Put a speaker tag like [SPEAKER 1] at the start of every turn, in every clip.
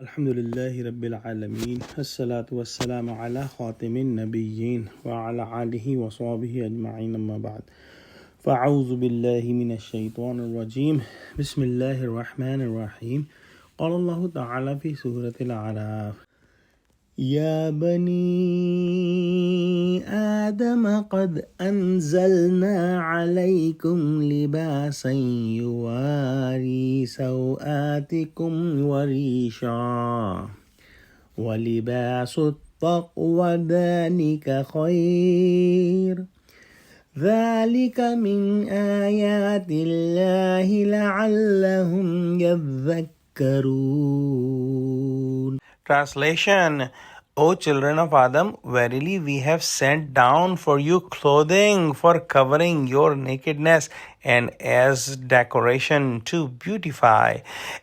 [SPEAKER 1] Alhamdulillahi Rabbil Alameen. As-salatu was-salamu ala khatimin nabiyyin wa ala alihi wa sahbihi ajma'in amma ba'd. Fa'awzu billahi minash shaitanir rajim. Bismillahir rahmanir rahim. Qala Allahu ta'ala fi Surah Al-Aaraf. يا بني آدم قد أنزلنا عليكم لباسا يواري سوآتكم وريشا ولباس التقوى ذلك خير ذلك من آيات الله لعلهم يذكرون. Translation: O children of Adam, verily we have sent down for you clothing for covering your nakedness and as decoration to beautify.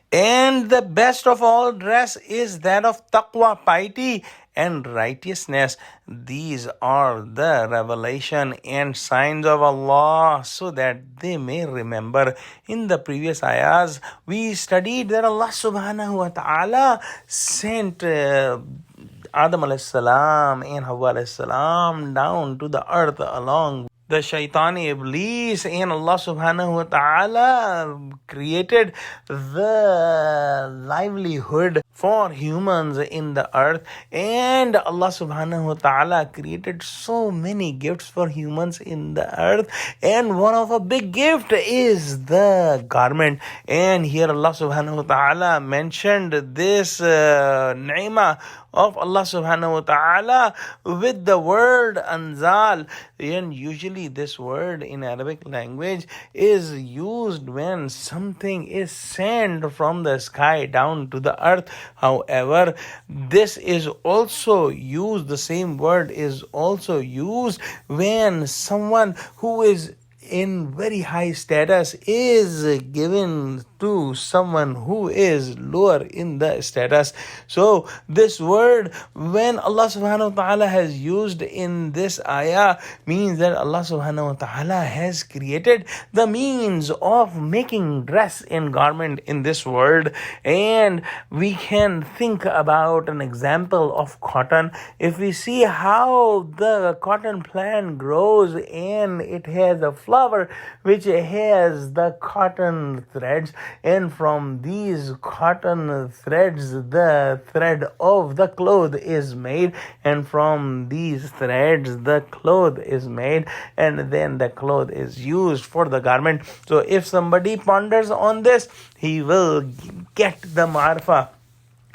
[SPEAKER 1] And the best of all dress is that of taqwa, piety, and righteousness. These are the revelation and signs of Allah so that they may remember. In the previous ayahs, we studied that Allah subhanahu wa ta'ala sent Adam alayhi salam and Hawa alayhi salam down to the earth along the shaitani iblis, and Allah subhanahu wa ta'ala created the livelihood for humans in the earth, and Allah subhanahu wa ta'ala created so many gifts for humans in the earth, and one of a big gift is the garment. And here Allah subhanahu wa ta'ala mentioned this ni'mah of Allah subhanahu wa ta'ala with the word anzal. And usually this word in Arabic language is used when something is sent from the sky down to the earth. However, this is also used, the same word is also used when someone who is in very high status is given to someone who is lower in the status. So this word, when Allah subhanahu wa ta'ala has used in this ayah, means that Allah subhanahu wa ta'ala has created the means of making dress and garment in this world. And we can think about an example of cotton. If we see how the cotton plant grows and it has a flower which has the cotton threads, and from these cotton threads the thread of the cloth is made, and from these threads the cloth is made, and then the cloth is used for the garment. So if somebody ponders on this, he will get the ma'rifah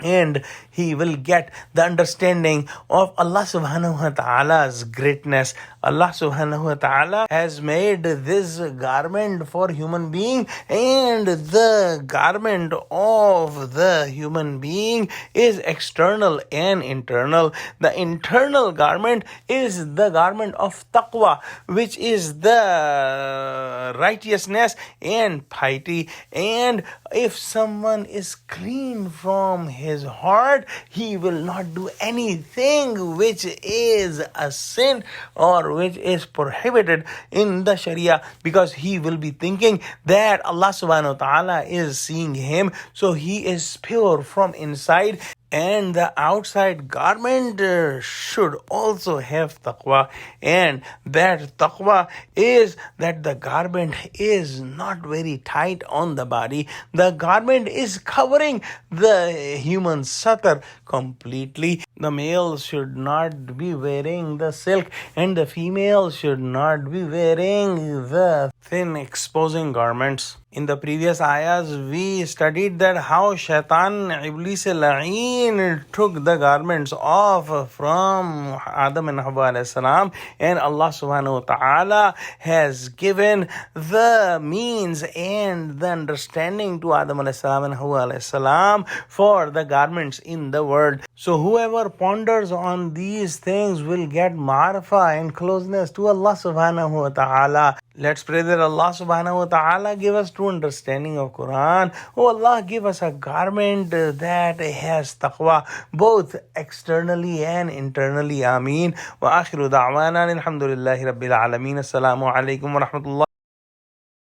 [SPEAKER 1] and he will get the understanding of Allah subhanahu wa ta'ala's greatness. Allah subhanahu wa ta'ala has made this garment for human being, and the garment of the human being is external and internal. The internal garment is the garment of taqwa, which is the righteousness and piety. And if someone is clean from his heart, he will not do anything which is a sin or which is prohibited in the Sharia, because he will be thinking that Allah subhanahu wa ta'ala is seeing him, so he is pure from inside. And the outside garment should also have taqwa, and that taqwa is that the garment is not very tight on the body. The garment is covering the human satar completely. The male should not be wearing the silk, and the female should not be wearing the thin exposing garments. In the previous ayahs, we studied that how Shaitan Iblis La'een took the garments off from Adam and Hawa alayhi salam, and Allah subhanahu wa ta'ala has given the means and the understanding to Adam alayhi salam and Hawa alayhi salam for the garments in the world. So whoever ponders on these things will get ma'rifah and closeness to Allah subhanahu wa ta'ala. Let's pray that Allah subhanahu wa ta'ala give us true understanding of Quran. Oh Allah, give us a garment that has taqwa, both externally and internally. Ameen. Wa akhiru da'wana alhamdulillahi rabbil alameen. Assalamu alaikum wa rahmatullah.